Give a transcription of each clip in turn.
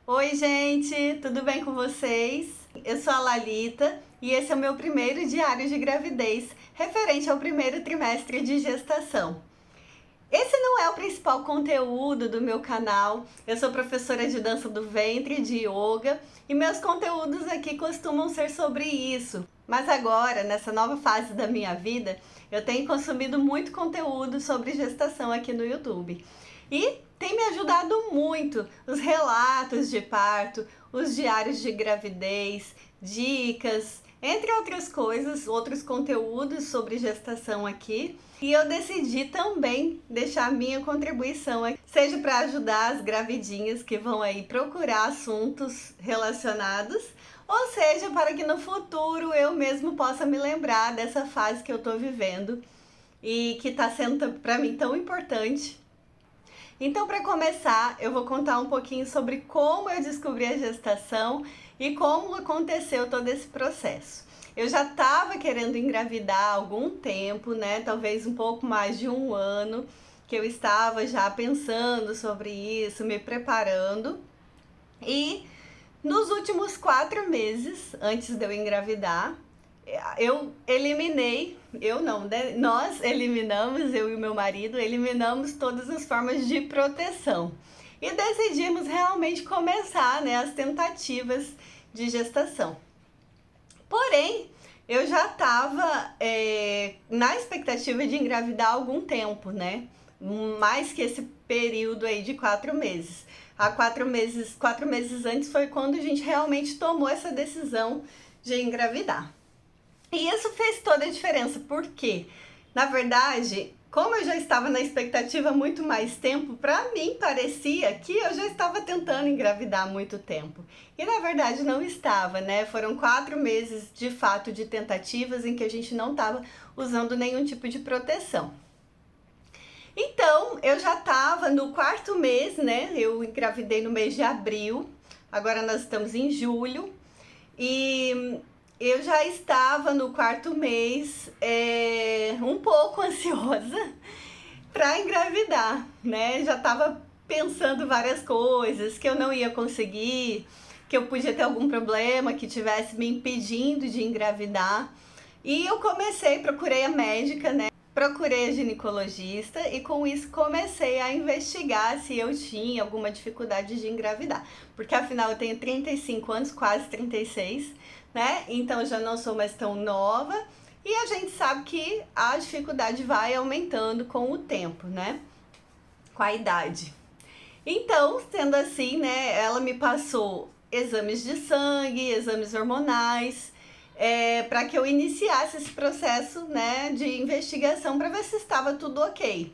Oi, gente, tudo bem com vocês? Eu sou a Lalita e esse é o meu primeiro diário de gravidez, referente ao primeiro trimestre de gestação. Esse não é o principal conteúdo do meu canal. Eu sou professora de dança do ventre, de yoga, e meus conteúdos aqui costumam ser sobre isso. Mas agora, nessa nova fase da minha vida, eu tenho consumido muito conteúdo sobre gestação aqui no YouTube. E tem me ajudado muito os relatos de parto, os diários de gravidez, dicas, entre outras coisas, outros conteúdos sobre gestação aqui. E eu decidi também deixar minha contribuição aqui, seja para ajudar as gravidinhas que vão aí procurar assuntos relacionados, ou seja, para que no futuro eu mesmo possa me lembrar dessa fase que eu estou vivendo e que está sendo para mim tão importante. Então, para começar, eu vou contar um pouquinho sobre como eu descobri a gestação e como aconteceu todo esse processo. Eu já estava querendo engravidar há algum tempo, né? Talvez um pouco mais de um ano, que eu estava já pensando sobre isso, me preparando. E nos últimos 4 meses, antes de eu engravidar, eu eliminei, eu não, né? Nós eliminamos, eu e o meu marido, eliminamos todas as formas de proteção. E decidimos realmente começar, né, as tentativas de gestação. Porém, eu já estava na expectativa de engravidar há algum tempo, né? Mais que esse período aí de 4 meses. Há 4 meses, 4 meses antes foi quando a gente realmente tomou essa decisão de engravidar. E isso fez toda a diferença, porque, na verdade, como eu já estava na expectativa há muito mais tempo, para mim parecia que eu já estava tentando engravidar há muito tempo. E na verdade não estava, né? Foram 4 meses de fato de tentativas em que a gente não estava usando nenhum tipo de proteção. Então, eu já estava no 4 mês, né? Eu engravidei no mês de abril, agora nós estamos em julho, e eu já estava no 4 mês um pouco ansiosa para engravidar, né? Já estava pensando várias coisas, que eu não ia conseguir, que eu podia ter algum problema que tivesse me impedindo de engravidar. E eu procurei a médica, né? Procurei a ginecologista e com isso comecei a investigar se eu tinha alguma dificuldade de engravidar. Porque afinal eu tenho 35 anos, quase 36, né? Então já não sou mais tão nova e a gente sabe que a dificuldade vai aumentando com o tempo, né? Com a idade. Então, sendo assim, né, ela me passou exames de sangue, exames hormonais, para que eu iniciasse esse processo, né, de investigação para ver se estava tudo ok.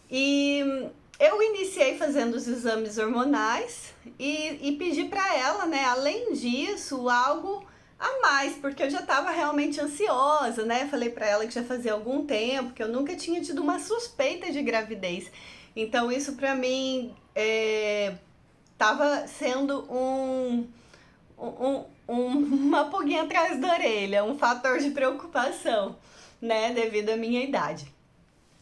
E eu iniciei fazendo os exames hormonais e pedi para ela, né, além disso, algo a mais, porque eu já estava realmente ansiosa, né? Falei para ela que já fazia algum tempo que eu nunca tinha tido uma suspeita de gravidez. Então isso para mim estava sendo uma pulguinha atrás da orelha, um fator de preocupação, né, devido à minha idade.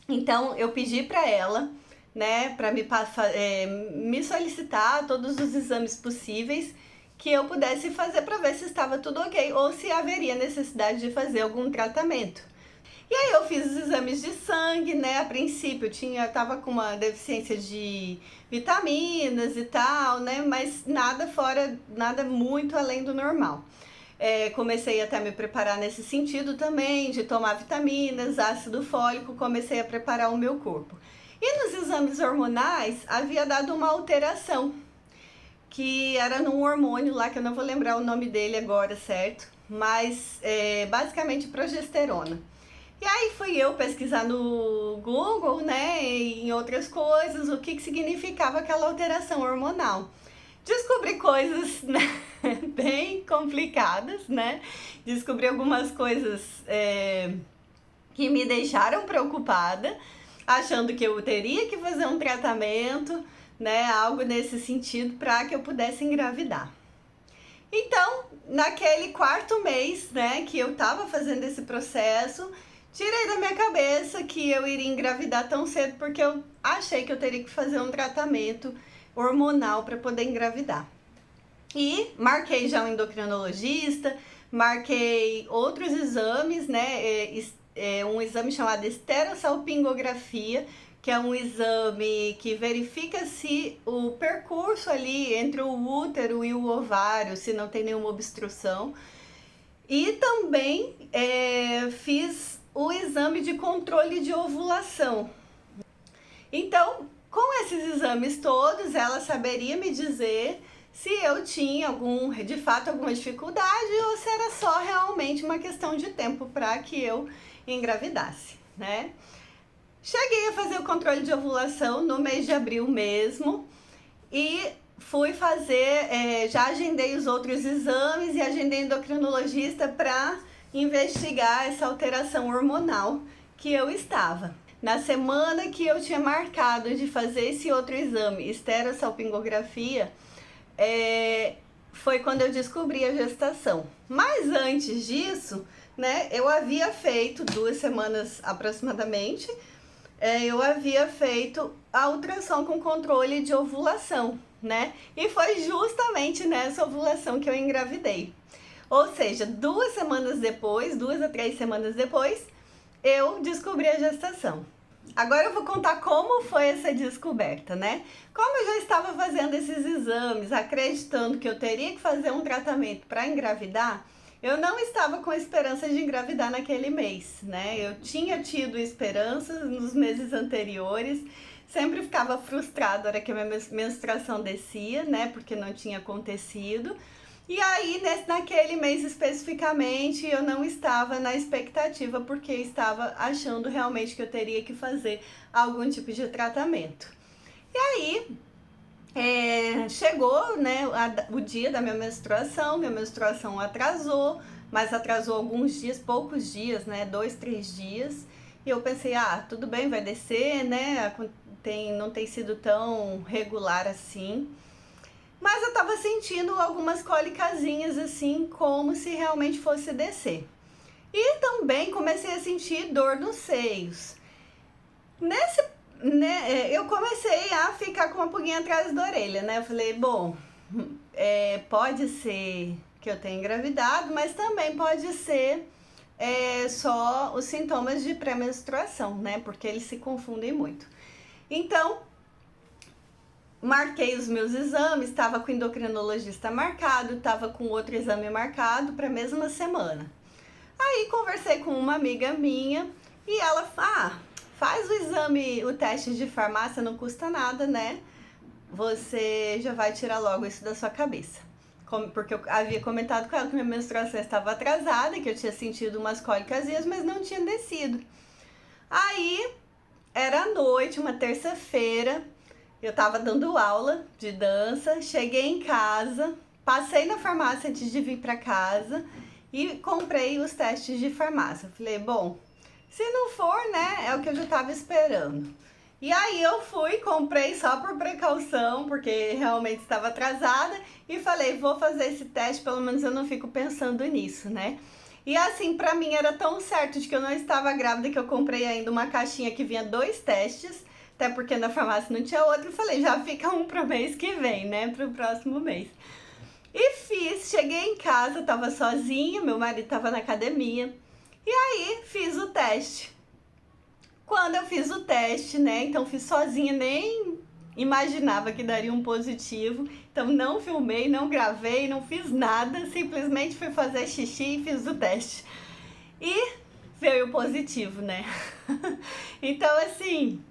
Então eu pedi para ela, né, para me solicitar todos os exames possíveis que eu pudesse fazer para ver se estava tudo ok ou se haveria necessidade de fazer algum tratamento. E aí eu fiz os exames de sangue, né? A princípio eu tava com uma deficiência de vitaminas e tal, né? Mas nada muito além do normal. Comecei até a me preparar nesse sentido também, de tomar vitaminas, ácido fólico, comecei a preparar o meu corpo. E nos exames hormonais havia dado uma alteração, que era num hormônio lá, que eu não vou lembrar o nome dele agora, certo? Mas basicamente progesterona. E aí fui eu pesquisar no Google, né, e em outras coisas, o que significava aquela alteração hormonal. Descobri coisas, né, bem complicadas, né? Descobri algumas coisas que me deixaram preocupada, achando que eu teria que fazer um tratamento, né, algo nesse sentido, para que eu pudesse engravidar. Então, naquele 4 mês, né, que eu tava fazendo esse processo, tirei da minha cabeça que eu iria engravidar tão cedo, porque eu achei que eu teria que fazer um tratamento hormonal para poder engravidar. E marquei já um endocrinologista, marquei outros exames, né? Um exame chamado esterossalpingografia, que é um exame que verifica se o percurso ali entre o útero e o ovário, se não tem nenhuma obstrução. E também fiz o exame de controle de ovulação. Então, com esses exames todos, ela saberia me dizer se eu tinha de fato alguma dificuldade ou se era só realmente uma questão de tempo para que eu engravidasse, né? Cheguei a fazer o controle de ovulação no mês de abril mesmo e fui fazer, já agendei os outros exames e agendei endocrinologista para investigar essa alteração hormonal que eu estava. Na semana que eu tinha marcado de fazer esse outro exame, esterossalpingografia, foi quando eu descobri a gestação. Mas antes disso, né, eu havia feito 2 semanas aproximadamente, eu havia feito a ultrassom com controle de ovulação, né? E foi justamente nessa ovulação que eu engravidei. Ou seja, 2 semanas depois, 2 a 3 semanas depois, eu descobri a gestação. Agora eu vou contar como foi essa descoberta, né? Como eu já estava fazendo esses exames, acreditando que eu teria que fazer um tratamento para engravidar, eu não estava com esperança de engravidar naquele mês, né? Eu tinha tido esperanças nos meses anteriores, sempre ficava frustrada na hora que a minha menstruação descia, né? Porque não tinha acontecido. E aí, naquele mês especificamente, eu não estava na expectativa, porque estava achando realmente que eu teria que fazer algum tipo de tratamento. E aí, chegou, né, o dia da minha menstruação atrasou, mas atrasou alguns dias, poucos dias, né, 2, 3 dias. E eu pensei, tudo bem, vai descer, né, não tem sido tão regular assim. Mas eu tava sentindo algumas cólicazinhas assim, como se realmente fosse descer. E também comecei a sentir dor nos seios. Eu comecei a ficar com uma pulguinha atrás da orelha, né? Eu falei, bom, pode ser que eu tenha engravidado, mas também pode ser só os sintomas de pré-menstruação, né? Porque eles se confundem muito. Então, marquei os meus exames, estava com o endocrinologista marcado, estava com outro exame marcado para a mesma semana. Aí conversei com uma amiga minha e ela falou, faz o exame, o teste de farmácia, não custa nada, né? Você já vai tirar logo isso da sua cabeça. Porque eu havia comentado com ela que minha menstruação estava atrasada, que eu tinha sentido umas cólicas, mas não tinha descido. Aí, era à noite, uma terça-feira, eu tava dando aula de dança, cheguei em casa, passei na farmácia antes de vir para casa e comprei os testes de farmácia. Falei, bom, se não for, né, é o que eu já tava esperando. E aí eu fui, comprei só por precaução, porque realmente estava atrasada, e falei, vou fazer esse teste, pelo menos eu não fico pensando nisso, né? E assim, pra mim era tão certo de que eu não estava grávida que eu comprei ainda uma caixinha que vinha 2 testes, até porque na farmácia não tinha outro, e falei, já fica um pro mês que vem, né, pro próximo mês. E cheguei em casa, tava sozinha, meu marido tava na academia, e aí fiz o teste. Quando eu fiz o teste, né, então fiz sozinha, nem imaginava que daria um positivo, então não filmei, não gravei, não fiz nada, simplesmente fui fazer xixi e fiz o teste. E veio positivo, né? Então assim,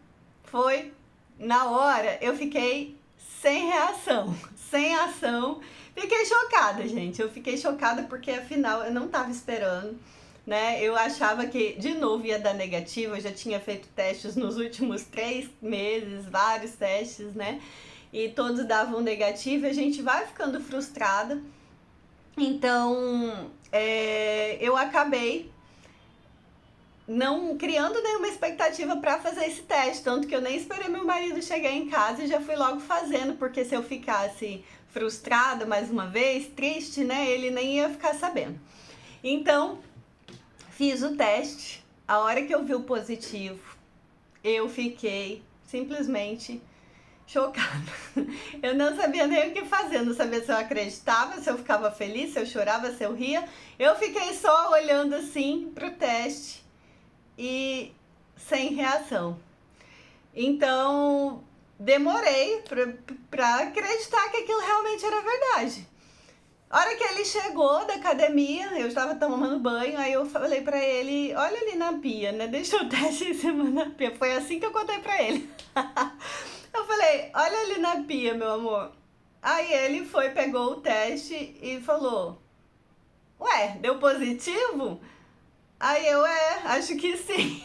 foi na hora, eu fiquei sem reação, sem ação. Fiquei chocada, gente. Eu fiquei chocada porque afinal eu não estava esperando, né? Eu achava que de novo ia dar negativo. Eu já tinha feito testes nos últimos 3 meses, vários testes, né? E todos davam negativo e a gente vai ficando frustrada. Então, eu acabei não criando nenhuma expectativa para fazer esse teste, tanto que eu nem esperei meu marido chegar em casa e já fui logo fazendo, porque se eu ficasse frustrada mais uma vez, triste, né, ele nem ia ficar sabendo. Então, fiz o teste, a hora que eu vi o positivo, eu fiquei simplesmente chocada. Eu não sabia nem o que fazer, eu não sabia se eu acreditava, se eu ficava feliz, se eu chorava, se eu ria. Eu fiquei só olhando assim pro teste e sem reação. Então, demorei pra acreditar que aquilo realmente era verdade. A hora que ele chegou da academia, eu estava tomando banho, aí eu falei pra ele, olha ali na pia, né? Deixa o teste em cima da pia. Foi assim que eu contei pra ele. Eu falei, olha ali na pia, meu amor. Aí ele foi, pegou o teste e falou, ué, deu positivo? Aí eu, acho que sim.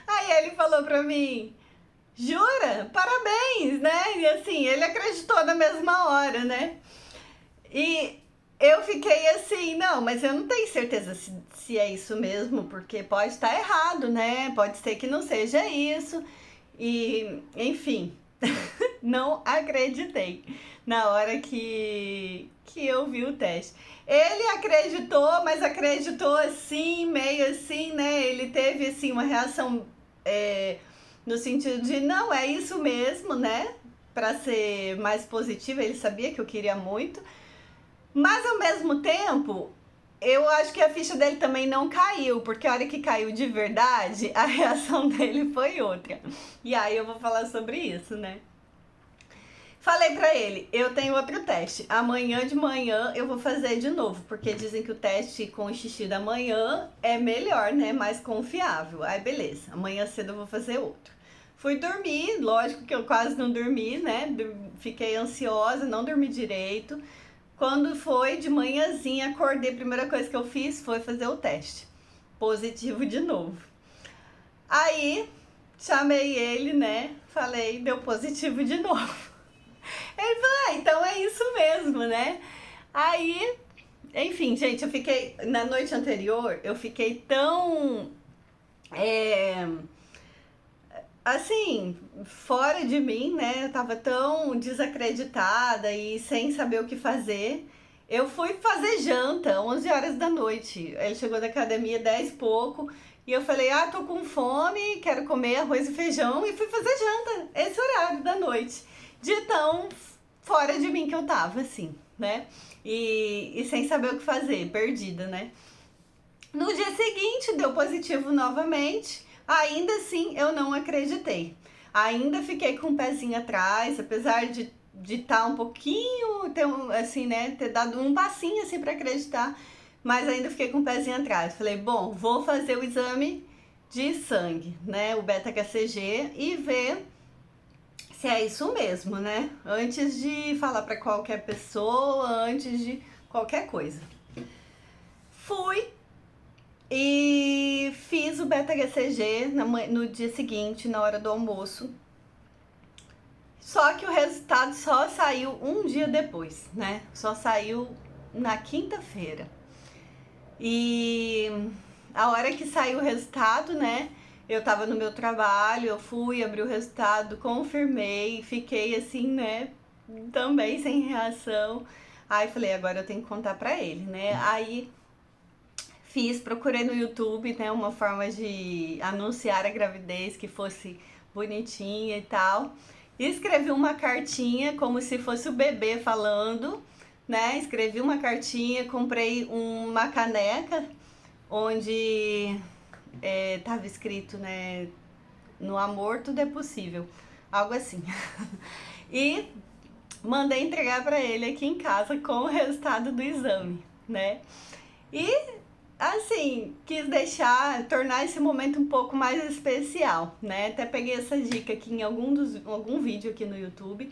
Aí ele falou pra mim, jura? Parabéns, né? E assim, ele acreditou na mesma hora, né? E eu fiquei assim, não, mas eu não tenho certeza se é isso mesmo, porque pode estar errado, né? Pode ser que não seja isso. E, enfim, não acreditei na hora que eu vi o teste. Ele acreditou, mas acreditou assim, meio assim, né? Ele teve assim uma reação no sentido de não, é isso mesmo, né? Para ser mais positiva, ele sabia que eu queria muito. Mas ao mesmo tempo, eu acho que a ficha dele também não caiu, porque a hora que caiu de verdade, a reação dele foi outra. E aí eu vou falar sobre isso, né? Falei pra ele, eu tenho outro teste. Amanhã de manhã eu vou fazer de novo, porque dizem que o teste com o xixi da manhã é melhor, né? Mais confiável. Aí beleza, amanhã cedo eu vou fazer outro. Fui dormir, lógico que eu quase não dormi, né? Fiquei ansiosa, não dormi direito. Quando foi de manhãzinha, acordei, a primeira coisa que eu fiz foi fazer o teste. Positivo de novo. Aí, chamei ele, né? Falei, deu positivo de novo. Ele falou, então é isso mesmo, né? Aí, enfim, gente, eu fiquei, na noite anterior, eu fiquei tão, assim, fora de mim, né? Eu tava tão desacreditada e sem saber o que fazer. Eu fui fazer janta, 11 horas da noite. Ele chegou da academia 10 e pouco. E eu falei, tô com fome, quero comer arroz e feijão. E fui fazer janta, esse horário da noite. De tão fora de mim que eu tava, assim, né? E sem saber o que fazer, perdida, né? No dia seguinte, deu positivo novamente. Ainda assim, eu não acreditei. Ainda fiquei com o pezinho atrás, apesar de estar um pouquinho, assim, né, ter dado um passinho assim para acreditar, mas ainda fiquei com o pezinho atrás. Falei, bom, vou fazer o exame de sangue, né, o beta-HCG e ver se é isso mesmo, né? Antes de falar para qualquer pessoa, antes de qualquer coisa. Fui e fiz o beta-HCG no dia seguinte, na hora do almoço. Só que o resultado só saiu um dia depois, né? Só saiu na quinta-feira. E a hora que saiu o resultado, né? Eu tava no meu trabalho, eu fui, abri o resultado, confirmei, fiquei assim, né? Também sem reação. Aí falei, agora eu tenho que contar pra ele, né? Aí procurei no YouTube, né, uma forma de anunciar a gravidez que fosse bonitinha e tal. Escrevi uma cartinha como se fosse o bebê falando, né? Escrevi uma cartinha, comprei uma caneca onde tava escrito, né, no amor tudo é possível, algo assim. E mandei entregar para ele aqui em casa com o resultado do exame, né? E assim, quis tornar esse momento um pouco mais especial, né? Até peguei essa dica aqui em algum vídeo aqui no YouTube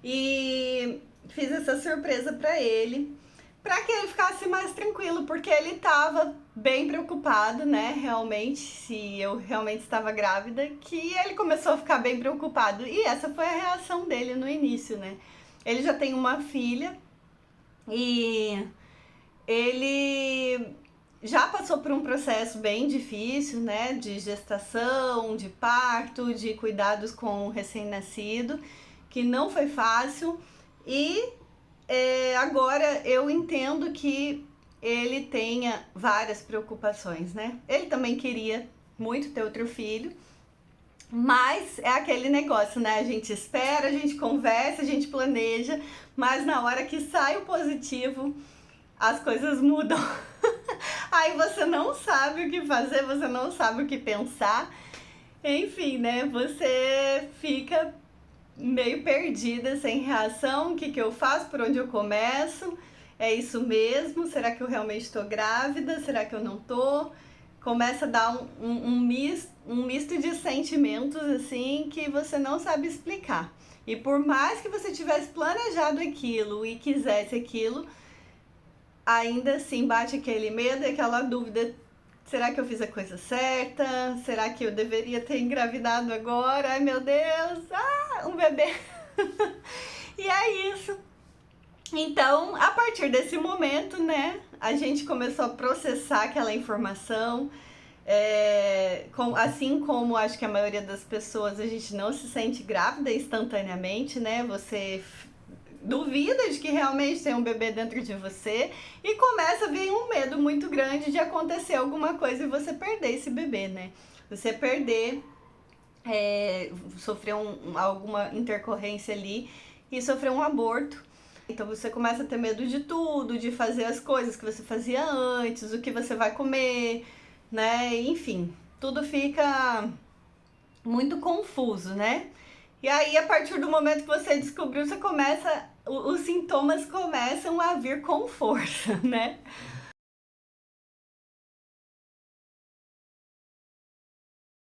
e fiz essa surpresa pra ele, pra que ele ficasse mais tranquilo, porque ele tava bem preocupado, né? Realmente, se eu realmente estava grávida, que ele começou a ficar bem preocupado. E essa foi a reação dele no início, né? Ele já tem uma filha e ele já passou por um processo bem difícil, né, de gestação, de parto, de cuidados com o recém-nascido, que não foi fácil, e agora eu entendo que ele tenha várias preocupações, né? Ele também queria muito ter outro filho, Mas é aquele negócio, né? A gente espera, a gente conversa, a gente planeja, mas na hora que sai o positivo, as coisas mudam. Aí você não sabe o que fazer, você não sabe o que pensar. Enfim, né? Você fica meio perdida, sem reação. O que que eu faço? Por onde eu começo? É isso mesmo? Será que eu realmente estou grávida? Será que eu não tô? Começa a dar um misto de sentimentos assim que você não sabe explicar. E por mais que você tivesse planejado aquilo e quisesse aquilo, ainda assim bate aquele medo e aquela dúvida: será que eu fiz a coisa certa? Será que eu deveria ter engravidado agora? Ai meu Deus, um bebê. E é isso. Então, a partir desse momento, né, a gente começou a processar aquela informação. Assim como acho que a maioria das pessoas, a gente não se sente grávida instantaneamente, né? Você duvida de que realmente tem um bebê dentro de você e começa a vir um medo muito grande de acontecer alguma coisa e você perder esse bebê, né? Você perder, sofrer alguma intercorrência ali e sofrer um aborto. Então você começa a ter medo de tudo, de fazer as coisas que você fazia antes, o que você vai comer, né? Enfim, tudo fica muito confuso, né? E aí, a partir do momento que você descobriu, os sintomas começam a vir com força, né?